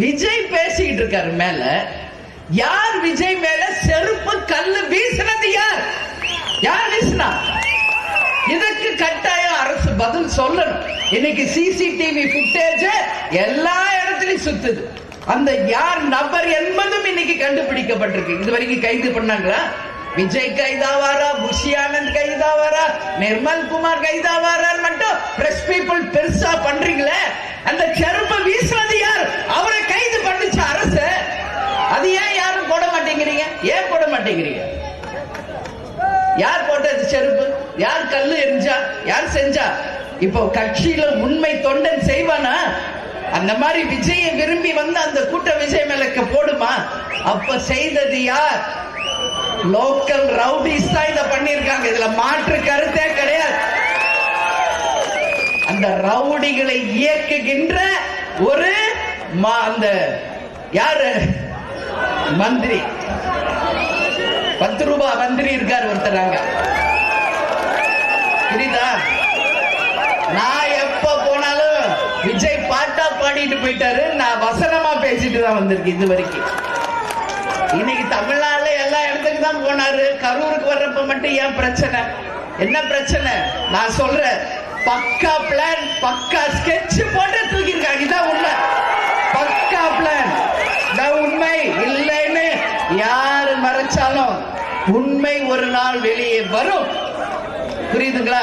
விஜய் பேசிக்கிட்டு இருக்காரு மேல. யார் விஜய் மேல செருப்பு கல்லு வீசினது? யார் யார் வீசினா? இதுக்கு கட்டாயம் அரசு பதில் சொல்லணும். இன்னைக்கு சிசிடிவி புட்டேஜ் எல்லா இடத்துலயும் சுத்துது. அந்த யார் நபர் என்பதும் இன்னைக்கு கண்டுபிடிக்கப்பட்டிருக்கு. இது வரைக்கும் கைது பண்ணாங்களா? விஜய் கைதாவாரா, புஷி ஆனந்த் கைதாவாரா, நிர்மல் குமார் கைதாவாரா மட்டும் பிரஸ் பீப்புள் பெருசா பண்றீங்களே. அந்த செருப்பை வீசுறது யார்? அவரை கைது பண்ணிச்சு அரசு. அது ஏன் யாரும் போட மாட்டேங்கிறீங்க? ஏன் போட மாட்டேங்கிறீங்க? யார் போட்டது செருப்பு? யார் கல்லு எரிஞ்சா? யார் செஞ்சா? இப்போ கட்சியில உண்மை தொண்டன் செய்வானா? அந்த மாதிரி விஜயை விரும்பி வந்து அந்த கூட்ட விஜய் மேலக்க போடுமா? அப்ப செய்தது யார்? லோக்கல் ரவுடிஸ் தான் இத பண்ணிருக்காங்க. இதுல மாற்று கருத்தே கிடையாது. அந்த ரவுடிகளை இயக்குகின்ற ஒரு அந்த யாரு மந்திரி, 10 ரூபாய் மந்திரி இருக்கார் ஒருத்தராங்க. புரியுதா? நான் எப்ப போனாலும் விஜய் பாட்டா பாடிட்டு போயிட்டாரு, நான் வசனமா பேசிட்டு தான் வந்திருக்கேன் இது வரைக்கும். இன்னைக்கு தமிழ்நாடுல எல்லா இடத்துக்கு தான் போனாரு. கரூருக்கு வர்றப்ப மட்டும் ஏன் பிரச்சனை? என்ன பிரச்சனை? நான் சொல்றேன், பக்கா பிளான், பக்கா ஸ்கெட்ச் போட்டு தூக்கிருக்காங்க. இதான் உண்மை. பக்கா பிளான். உண்மை இல்லைன்னு யாரு மறைச்சாலும் உண்மை ஒரு நாள் வெளியே வரும். புரியுதுங்களா?